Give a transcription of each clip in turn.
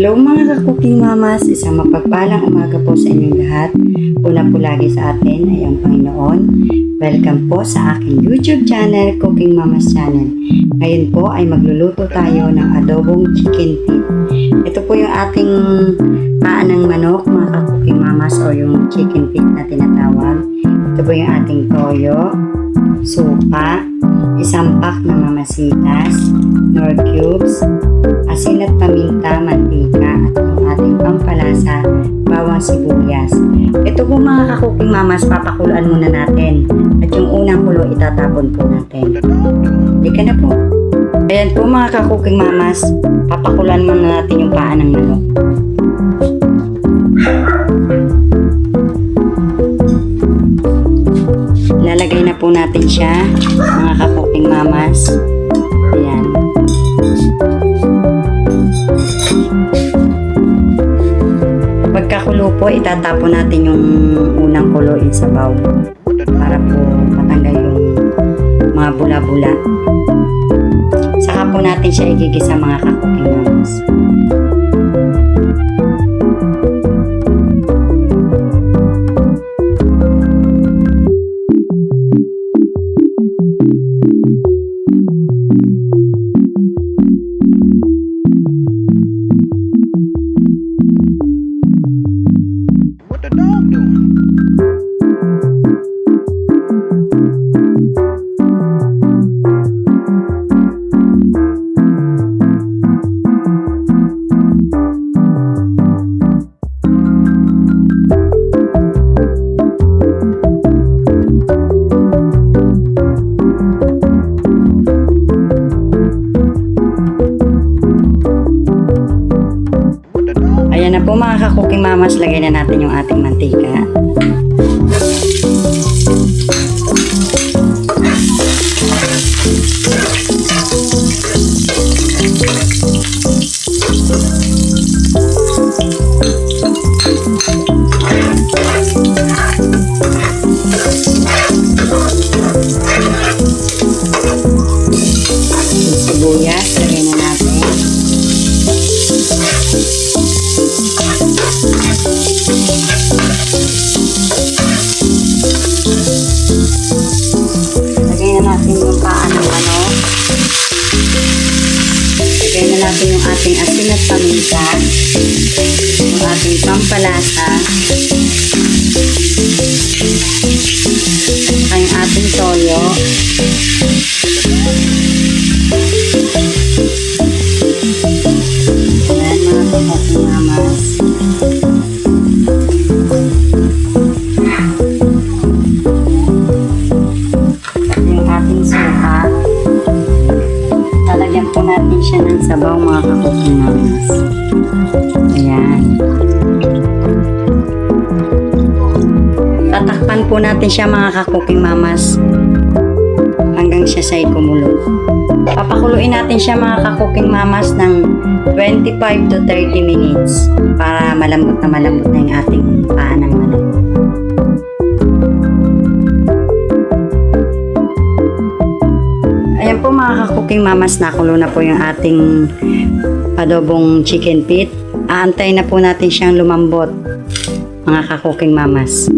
Hello mga ka-cooking mamas, isang mapagpalang umaga po sa inyong lahat. Una po lagi sa atin ay ang Panginoon. Welcome po sa aking YouTube channel, Cooking Mamas Channel. Ngayon po ay magluluto tayo ng adobong chicken feet. Ito po yung ating paan ng manok mga ka-cooking mamas o yung chicken feet na tinatawag. Ito po yung ating toyo, supa, isang pack na mamasitas, nor cubes, asin at paminta, mantika, at ang ating pampalasa, bawang sibuyas. Ito po mga ka-cooking mamas, papakuluan muna natin. At yung unang kulo, itatapon po natin. Hindi ka na po. Ayan po mga ka-cooking mamas, papakuluan muna natin yung paan ng manok. Lalagay na po natin siya, mga ka-cooking mamas. Ayan. Pagkakulo po, itatapon natin yung unang kulo sa bowl para po matanggal yung mga bula-bula. Saka po natin siya igigisa mga ka-cooking mamas. Ayan na po mga ka-cooking mamas, lagay na natin yung ating mantika. Sibuyas, lagay na natin. Lagay na natin yung paan ng manok. Lagay na natin yung ating asin at paminta, yung ating pampalasa, at yung ating toyo. Ayan mga ka-cooking mamas. Lalagyan po natin siya ng sabaw mga ka-cooking mamas. Ayan. Tatakpan po natin siya mga ka-cooking mamas hanggang siya sa'y kumulo. Papakuluin natin siya mga ka-cooking mamas ng 25 to 30 minutes para malambot na yung ating paan ng manok. Ayan po mga ka-cooking mamas, nakulo na po yung ating adobong chicken feet. Aantayin na po natin siyang lumambot mga ka-cooking mamas.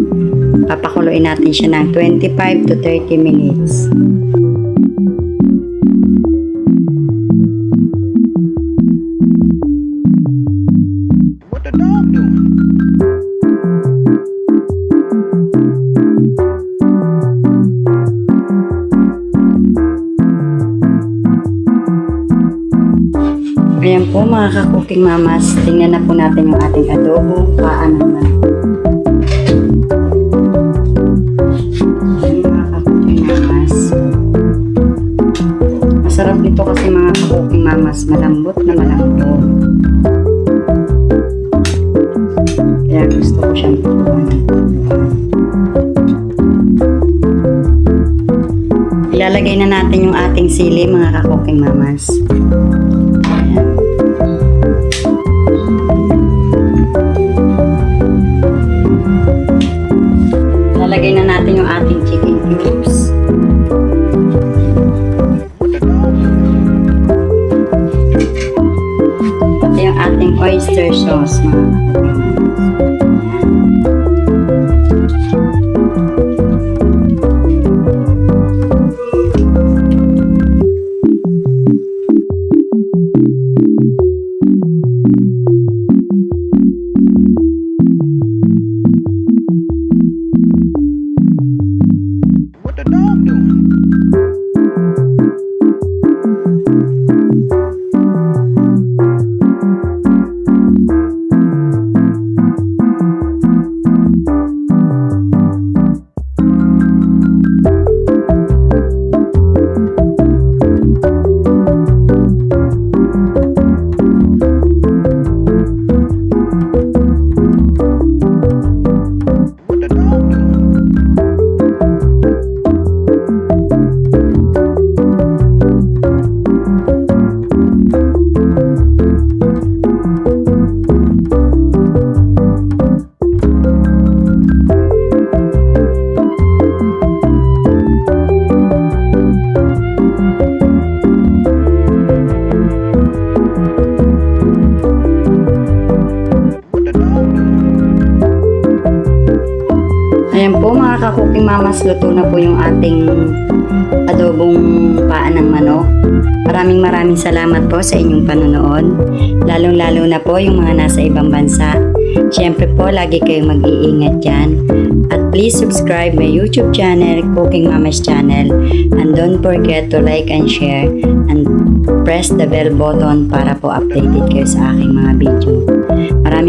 Papakuluin natin siya ng 25 to 30 minutes. What the dog doing? Ayan po mga ka-cooking mamas, tingnan na po natin yung ating adobo, paan ng manok. Ayan mga ka-cooking mamas. Masarap nito kasi mga ka-cooking mamas, malambot na malambot. Kaya gusto ko siyang tutuan. Ilalagay na natin yung ating sili mga ka-cooking mamas. Lalagay na natin yung ating chicken cubes. Pati yung ating oyster. oyster sauce, mga kakuking mamas. What the dog doing? What the dog doing? What the dog doing? Ayan po mga kakuking mamas, luto na po yung ating adobong paa ng manok. Maraming salamat po sa inyong panonood. Lalong-lalo na po yung mga nasa ibang bansa. Siyempre po, lagi kayong mag-iingat dyan. At please subscribe my YouTube channel, Cooking Mamas Channel. And don't forget to like and share and press the bell button para po updated kayo sa aking mga video.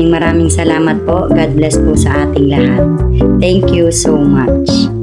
Maraming salamat po. God bless po sa ating lahat. Thank you so much.